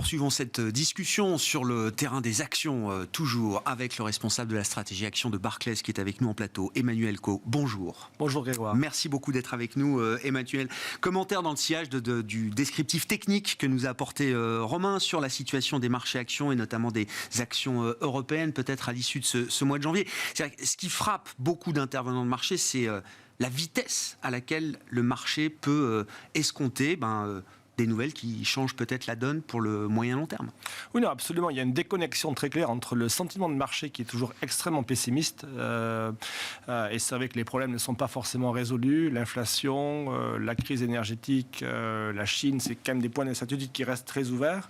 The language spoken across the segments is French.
poursuivons cette discussion sur le terrain des actions, toujours avec le responsable de la stratégie action de Barclays qui est avec nous en plateau, Emmanuel Co. Bonjour. Bonjour Grégoire. Merci beaucoup d'être avec nous, Emmanuel. Commentaire dans le sillage du descriptif technique que nous a apporté Romain sur la situation des marchés actions et notamment des actions européennes, peut-être à l'issue de ce mois de janvier. Ce qui frappe beaucoup d'intervenants de marché, c'est la vitesse à laquelle le marché peut escompter des nouvelles qui changent peut-être la donne pour le moyen long terme. Oui, non, absolument. Il y a une déconnexion très claire entre le sentiment de marché qui est toujours extrêmement pessimiste, et c'est vrai que les problèmes ne sont pas forcément résolus, l'inflation, la crise énergétique, la Chine, c'est quand même des points d'incertitude qui restent très ouverts,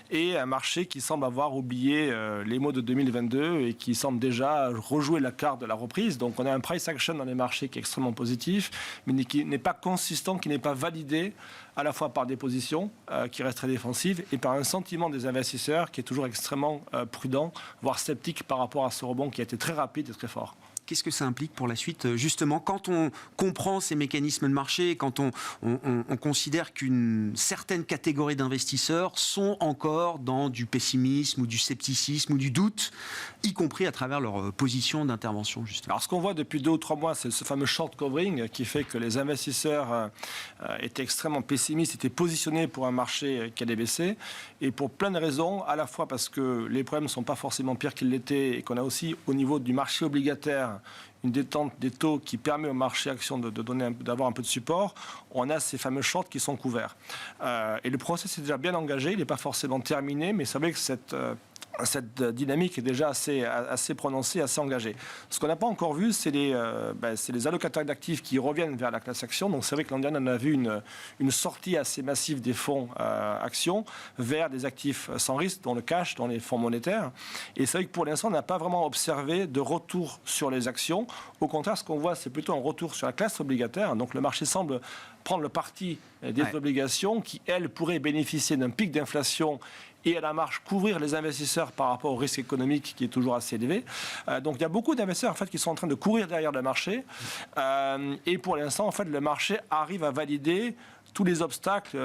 et un marché qui semble avoir oublié les mots de 2022 et qui semble déjà rejouer la carte de la reprise. Donc on a un price action dans les marchés qui est extrêmement positif, mais qui n'est pas consistant, qui n'est pas validé à la fois par des positions qui restent très défensives et par un sentiment des investisseurs qui est toujours extrêmement prudent, voire sceptique par rapport à ce rebond qui a été très rapide et très fort. Qu'est-ce que ça implique pour la suite, justement, quand on comprend ces mécanismes de marché, quand on considère qu'une certaine catégorie d'investisseurs sont encore dans du pessimisme ou du scepticisme ou du doute, y compris à travers leur position d'intervention, justement. Alors, ce qu'on voit depuis 2 ou 3 mois, c'est ce fameux short covering qui fait que les investisseurs étaient extrêmement pessimistes, étaient positionnés pour un marché qui allait baisser, et pour plein de raisons, à la fois parce que les problèmes ne sont pas forcément pires qu'ils l'étaient, et qu'on a aussi, au niveau du marché obligataire, une détente des taux qui permet au marché action d'avoir un peu de support. On a ces fameux shorts qui sont couverts. Et le processus est déjà bien engagé, il n'est pas forcément terminé, mais c'est vrai que cette dynamique est déjà assez prononcée, assez engagée. Ce qu'on n'a pas encore vu, c'est les allocateurs d'actifs qui reviennent vers la classe action. Donc c'est vrai que l'an dernier, on a vu une sortie assez massive des fonds actions vers des actifs sans risque, dont le cash, dont les fonds monétaires. Et c'est vrai que pour l'instant, on n'a pas vraiment observé de retour sur les actions. Au contraire, ce qu'on voit, c'est plutôt un retour sur la classe obligataire. Donc le marché semble prendre le parti des obligations qui, elles, pourraient bénéficier d'un pic d'inflation et à la marge couvrir les investisseurs par rapport au risque économique qui est toujours assez élevé. Donc il y a beaucoup d'investisseurs en fait, qui sont en train de courir derrière le marché. Et pour l'instant, en fait, le marché arrive à valider tous les obstacles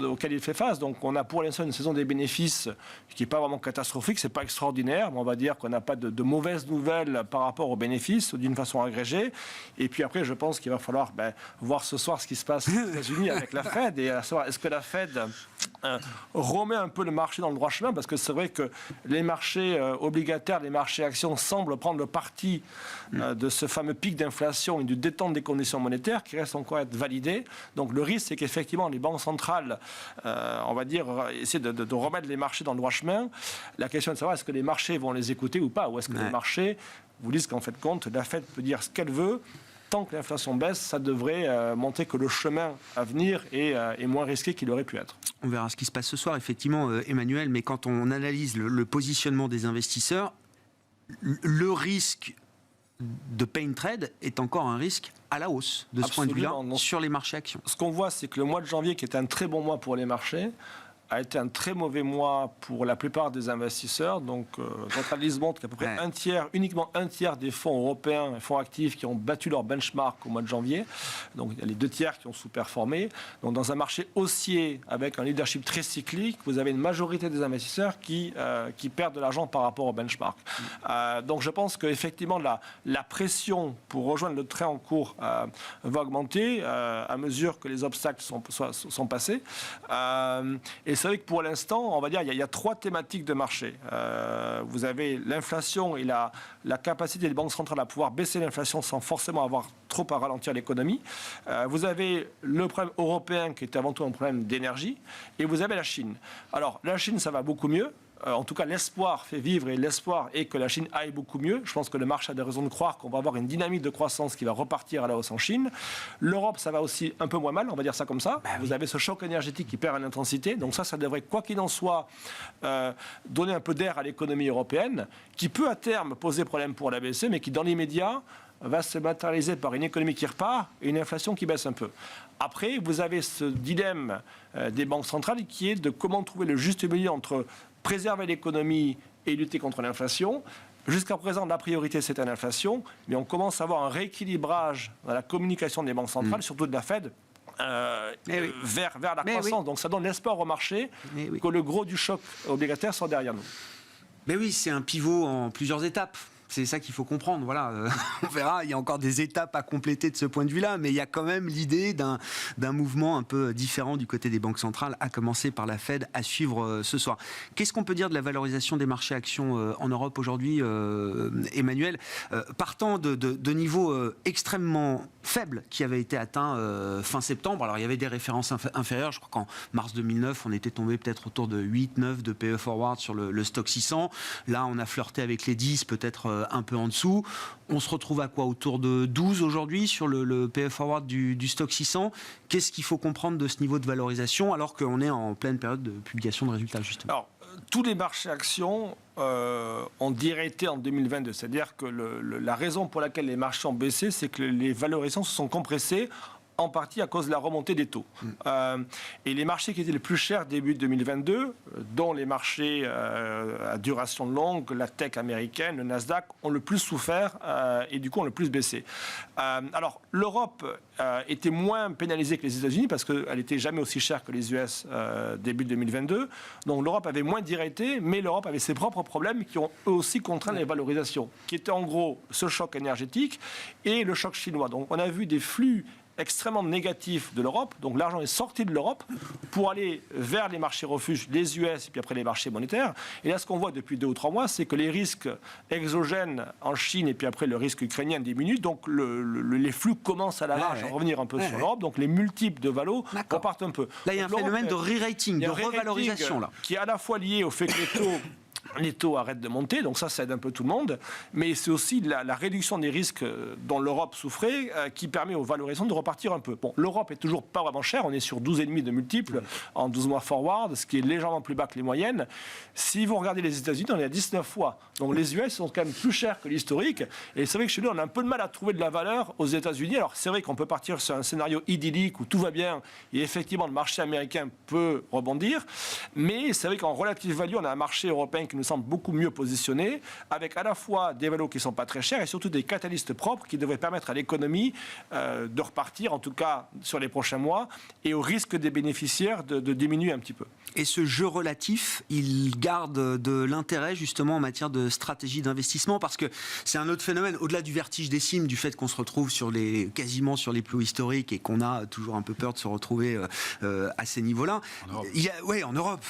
auxquels il fait face. Donc on a pour l'instant une saison des bénéfices qui n'est pas vraiment catastrophique, c'est pas extraordinaire, mais on va dire qu'on n'a pas de mauvaises nouvelles par rapport aux bénéfices d'une façon agrégée. Et puis après, je pense qu'il va falloir voir ce soir ce qui se passe aux États-Unis avec la Fed, et savoir est-ce que la Fed remet un peu le marché dans le droit chemin, parce que c'est vrai que les marchés obligataires, les marchés actions semblent prendre le parti de ce fameux pic d'inflation et du détente des conditions monétaires qui reste encore à être validé. Donc le risque, c'est qu'effectivement les banques centrales, on va dire, essaient de remettre les marchés dans le droit chemin. La question est de savoir est-ce que les marchés vont les écouter ou pas, ou est-ce que les marchés vous disent qu'en fait compte, la Fed peut dire ce qu'elle veut. Tant que l'inflation baisse, ça devrait montrer que le chemin à venir est moins risqué qu'il aurait pu être. On verra ce qui se passe ce soir, effectivement, Emmanuel, mais quand on analyse le positionnement des investisseurs, le risque de pain trade est encore un risque à la hausse, de ce point de vue-là, sur les marchés actions. Ce qu'on voit, c'est que le mois de janvier, qui était un très bon mois pour les marchés, a été un très mauvais mois pour la plupart des investisseurs. Donc, notre analyse montre qu'à peu près uniquement un tiers des fonds européens, fonds actifs qui ont battu leur benchmark au mois de janvier. Donc, il y a les 2 tiers qui ont sous-performé. Donc, dans un marché haussier avec un leadership très cyclique, vous avez une majorité des investisseurs qui perdent de l'argent par rapport au benchmark. Donc, je pense qu'effectivement, la pression pour rejoindre le train en cours va augmenter à mesure que les obstacles sont passés. Et c'est vrai que pour l'instant, on va dire, il y a 3 thématiques de marché. Vous avez l'inflation et la capacité des banques centrales à pouvoir baisser l'inflation sans forcément avoir trop à ralentir l'économie. Vous avez le problème européen qui est avant tout un problème d'énergie. Et vous avez la Chine. Alors, la Chine, ça va beaucoup mieux. En tout cas, l'espoir fait vivre, et l'espoir est que la Chine aille beaucoup mieux. Je pense que le marché a des raisons de croire qu'on va avoir une dynamique de croissance qui va repartir à la hausse en Chine. L'Europe, ça va aussi un peu moins mal, on va dire ça comme ça. Vous avez ce choc énergétique qui perd en intensité. Donc ça devrait, quoi qu'il en soit, donner un peu d'air à l'économie européenne, qui peut à terme poser problème pour la BCE, mais qui dans l'immédiat va se matérialiser par une économie qui repart et une inflation qui baisse un peu. Après, vous avez ce dilemme des banques centrales qui est de comment trouver le juste milieu entre préserver l'économie et lutter contre l'inflation. Jusqu'à présent, la priorité, c'était l'inflation, mais on commence à avoir un rééquilibrage dans la communication des banques centrales, surtout de la Fed, vers la croissance. Donc ça donne l'espoir au marché que le gros du choc obligataire soit derrière nous. Mais oui, c'est un pivot en plusieurs étapes. C'est ça qu'il faut comprendre. Voilà, on verra, il y a encore des étapes à compléter de ce point de vue-là, mais il y a quand même l'idée d'un mouvement un peu différent du côté des banques centrales, à commencer par la Fed, à suivre ce soir. Qu'est-ce qu'on peut dire de la valorisation des marchés actions en Europe aujourd'hui, Emmanuel, partant de niveaux extrêmement faibles qui avaient été atteints fin septembre. Alors il y avait des références inférieures. Je crois qu'en mars 2009, on était tombé peut-être autour de 8-9 de PE forward sur le stock 600. Là, on a flirté avec les 10, peut-être un peu en dessous. On se retrouve à quoi? Autour de 12 aujourd'hui sur le PE forward du stock 600. Qu'est-ce qu'il faut comprendre de ce niveau de valorisation alors qu'on est en pleine période de publication de résultats, justement? Alors, tous les marchés actions ont directé en 2022. C'est-à-dire que la raison pour laquelle les marchés ont baissé, c'est que les valorisations se sont compressées en partie à cause de la remontée des taux. Et les marchés qui étaient les plus chers début 2022, dont les marchés à duration longue, la tech américaine, le Nasdaq, ont le plus souffert et du coup ont le plus baissé. Alors, l'Europe était moins pénalisée que les États-Unis parce qu'elle n'était jamais aussi chère que les US début 2022. Donc l'Europe avait moins directé, mais l'Europe avait ses propres problèmes qui ont eux aussi contraint les valorisations, qui étaient en gros ce choc énergétique et le choc chinois. Donc on a vu des flux extrêmement négatif de l'Europe, donc l'argent est sorti de l'Europe pour aller vers les marchés refuges, les US et puis après les marchés monétaires. Et là, ce qu'on voit depuis 2 ou 3 mois, c'est que les risques exogènes en Chine et puis après le risque ukrainien diminuent, donc les flux commencent à la marge à revenir un peu sur l'Europe, donc les multiples de valos repartent un peu. Là, il y a un phénomène de re-rating, de revalorisation là, qui est à la fois lié au fait que les taux arrêtent de monter, donc ça aide un peu tout le monde, mais c'est aussi la réduction des risques dont l'Europe souffrait qui permet aux valorisations de repartir un peu. Bon, l'Europe est toujours pas vraiment chère, on est sur 12,5 de multiples en 12 mois forward, ce qui est légèrement plus bas que les moyennes. Si vous regardez les États-Unis, on est à 19 fois. Donc les US sont quand même plus chers que l'historique, et c'est vrai que chez nous, on a un peu de mal à trouver de la valeur aux États-Unis. Alors c'est vrai qu'on peut partir sur un scénario idyllique où tout va bien, et effectivement le marché américain peut rebondir, mais c'est vrai qu'en relative value, on a un marché européen qui nous semble beaucoup mieux positionné, avec à la fois des valos qui ne sont pas très chers et surtout des catalystes propres qui devraient permettre à l'économie de repartir, en tout cas sur les prochains mois, et au risque des bénéficiaires de diminuer un petit peu. Et ce jeu relatif, il garde de l'intérêt justement en matière de stratégie d'investissement, parce que c'est un autre phénomène, au-delà du vertige des cimes, du fait qu'on se retrouve quasiment sur les plus historiques et qu'on a toujours un peu peur de se retrouver à ces niveaux-là. En Europe.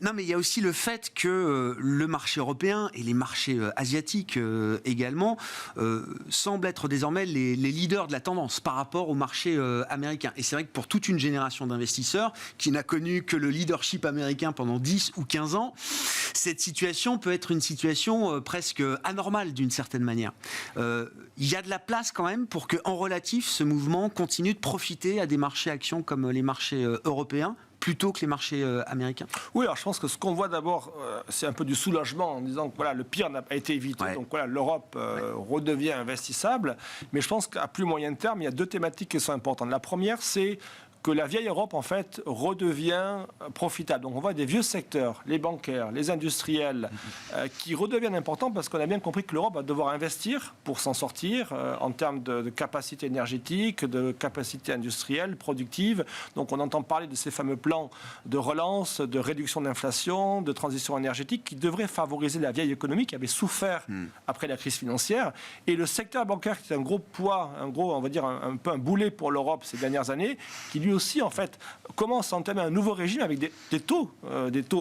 Non, mais il y a aussi le fait que le marché européen et les marchés asiatiques également semblent être désormais les leaders de la tendance par rapport au marché américain. Et c'est vrai que pour toute une génération d'investisseurs qui n'a connu que le leadership américain pendant 10 ou 15 ans, cette situation peut être une situation presque anormale d'une certaine manière. Il y a de la place quand même pour que, en relatif, ce mouvement continue de profiter à des marchés actions comme les marchés européens, plutôt que les marchés américains? Oui, alors je pense que ce qu'on voit d'abord, c'est un peu du soulagement en disant que voilà, le pire n'a pas été évité. Donc voilà, l'Europe redevient investissable. Mais je pense qu'à plus moyen terme, il y a 2 thématiques qui sont importantes. La première, c'est que la vieille Europe, en fait, redevient profitable. Donc on voit des vieux secteurs, les bancaires, les industriels, qui redeviennent importants parce qu'on a bien compris que l'Europe va devoir investir pour s'en sortir en termes de capacité énergétique, de capacité industrielle, productive. Donc on entend parler de ces fameux plans de relance, de réduction de l'inflation, de transition énergétique qui devraient favoriser la vieille économie qui avait souffert après la crise financière. Et le secteur bancaire qui est un gros poids, on va dire un peu un boulet pour l'Europe ces dernières années, qui lui aussi, en fait, commence à entamer un nouveau régime avec des taux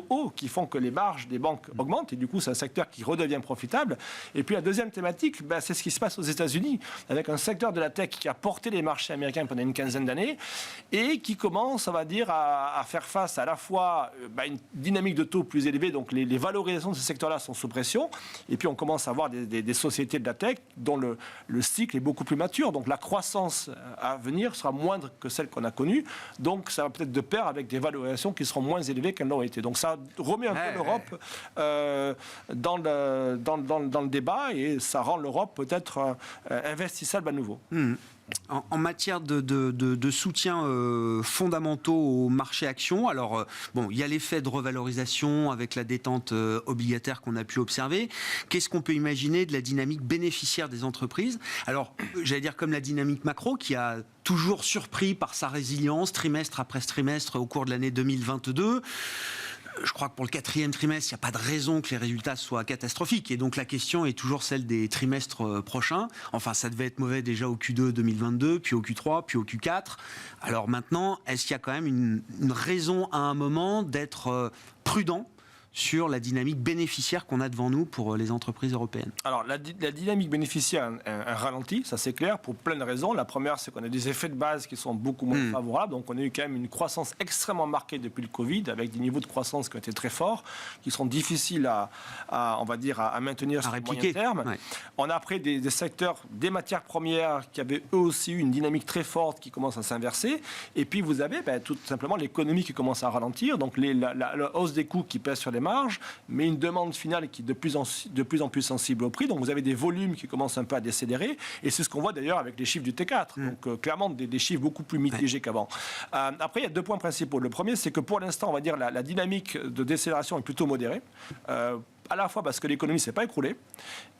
hauts qui font que les marges des banques augmentent et du coup, c'est un secteur qui redevient profitable. Et puis, la deuxième thématique, c'est ce qui se passe aux États-Unis avec un secteur de la tech qui a porté les marchés américains pendant une quinzaine d'années et qui commence, on va dire, à faire face à la fois une dynamique de taux plus élevée, donc les valorisations de ce secteur-là sont sous pression, et puis on commence à avoir des sociétés de la tech dont le cycle est beaucoup plus mature, donc la croissance à venir sera moindre que celle qu'on a connue. Donc ça va peut-être de pair avec des valorisations qui seront moins élevées qu'elles l'ont été. Donc ça remet un peu l'Europe dans le débat et ça rend l'Europe peut-être investissable à nouveau. En matière de soutien fondamentaux aux marchés actions, alors bon, il y a l'effet de revalorisation avec la détente obligataire qu'on a pu observer. Qu'est-ce qu'on peut imaginer de la dynamique bénéficiaire des entreprises? Alors, j'allais dire comme la dynamique macro qui a toujours surpris par sa résilience trimestre après trimestre au cours de l'année 2022. Je crois que pour le 4e trimestre, il n'y a pas de raison que les résultats soient catastrophiques. Et donc la question est toujours celle des trimestres prochains. Enfin, ça devait être mauvais déjà au Q2 2022, puis au Q3, puis au Q4. Alors maintenant, est-ce qu'il y a quand même une raison à un moment d'être prudent sur la dynamique bénéficiaire qu'on a devant nous pour les entreprises européennes? Alors, la dynamique bénéficiaire a ralenti, ça c'est clair, pour plein de raisons. La première, c'est qu'on a des effets de base qui sont beaucoup moins favorables. Donc, on a eu quand même une croissance extrêmement marquée depuis le Covid, avec des niveaux de croissance qui ont été très forts, qui sont difficiles on va dire, à maintenir sur le moyen terme. Ouais. On a après des secteurs, des matières premières, qui avaient eux aussi eu une dynamique très forte qui commence à s'inverser. Et puis, vous avez tout simplement l'économie qui commence à ralentir. Donc, la hausse des coûts qui pèse sur les marges, mais une demande finale qui est de plus en plus sensible au prix. Donc vous avez des volumes qui commencent un peu à décélérer, et c'est ce qu'on voit d'ailleurs avec les chiffres du T4. Donc clairement des chiffres beaucoup plus mitigés qu'avant. Après, il y a 2 points principaux. Le premier, c'est que pour l'instant, on va dire la dynamique de décélération est plutôt modérée. À la fois parce que l'économie ne s'est pas écroulée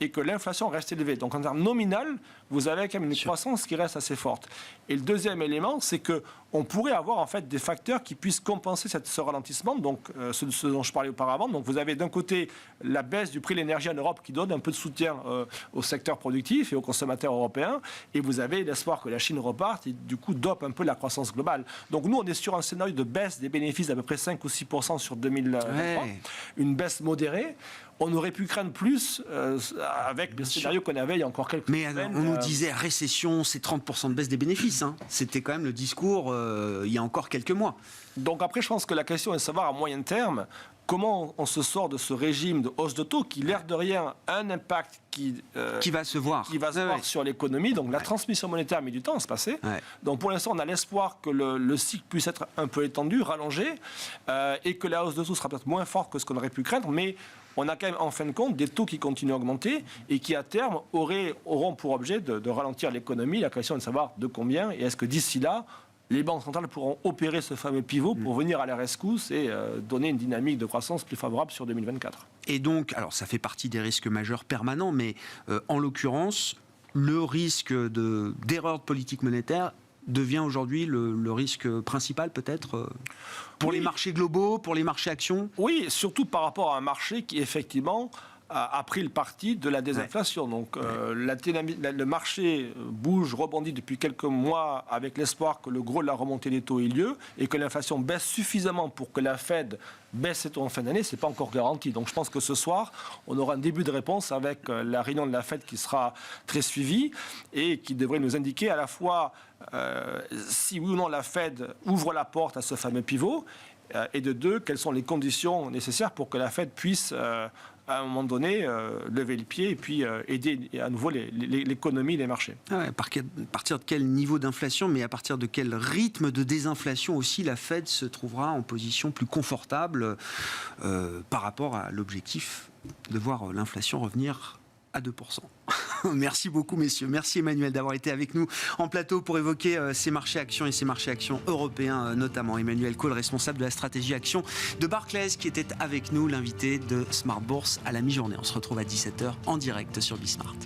et que l'inflation reste élevée. Donc en termes nominal, vous avez quand même une croissance qui reste assez forte. Et le deuxième élément, c'est qu'on pourrait avoir en fait des facteurs qui puissent compenser ce ralentissement, donc ce dont je parlais auparavant. Donc vous avez d'un côté la baisse du prix de l'énergie en Europe qui donne un peu de soutien au secteur productif et aux consommateurs européens, et vous avez l'espoir que la Chine reparte et du coup dope un peu la croissance globale. Donc nous, on est sur un scénario de baisse des bénéfices d'à peu près 5 ou 6% sur 2023, une baisse modérée. On aurait pu craindre plus avec le scénario qu'on avait il y a encore quelques semaines. On nous disait récession, c'est 30% de baisse des bénéfices. C'était quand même le discours il y a encore quelques mois. Donc après, je pense que la question est de savoir à moyen terme comment on se sort de ce régime de hausse de taux qui, l'air de rien, a un impact qui va se voir, sur l'économie. Donc la transmission monétaire met du temps à se passer. Donc pour l'instant, on a l'espoir que le cycle puisse être un peu étendu, rallongé, et que la hausse de taux sera peut-être moins forte que ce qu'on aurait pu craindre, mais on a quand même en fin de compte des taux qui continuent à augmenter et qui à terme auront pour objet de ralentir l'économie. La question est de savoir de combien, et est-ce que d'ici là, les banques centrales pourront opérer ce fameux pivot pour venir à la rescousse et donner une dynamique de croissance plus favorable sur 2024. Et donc, alors ça fait partie des risques majeurs permanents, mais en l'occurrence, le risque d'erreur de politique monétaire devient aujourd'hui le risque principal peut-être pour les marchés globaux, pour les marchés actions? Oui, surtout par rapport à un marché qui effectivement a pris le parti de la désinflation. Donc le marché bouge, rebondit depuis quelques mois avec l'espoir que le gros de la remontée des taux ait lieu et que l'inflation baisse suffisamment pour que la Fed baisse ses taux en fin d'année. Ce n'est pas encore garanti. Donc je pense que ce soir, on aura un début de réponse avec la réunion de la Fed qui sera très suivie et qui devrait nous indiquer à la fois si oui ou non la Fed ouvre la porte à ce fameux pivot, et de deux, quelles sont les conditions nécessaires pour que la Fed puisse à un moment donné, lever le pied et puis aider à nouveau l'économie, les marchés. À partir de quel niveau d'inflation, mais à partir de quel rythme de désinflation aussi la Fed se trouvera en position plus confortable par rapport à l'objectif de voir l'inflation revenir à 2%. Merci beaucoup, messieurs. Merci, Emmanuel, d'avoir été avec nous en plateau pour évoquer ces marchés actions et ces marchés actions européens, notamment. Emmanuel Cole, responsable de la stratégie action de Barclays, qui était avec nous, l'invité de Smart Bourse à la mi-journée. On se retrouve à 17h en direct sur Bismart.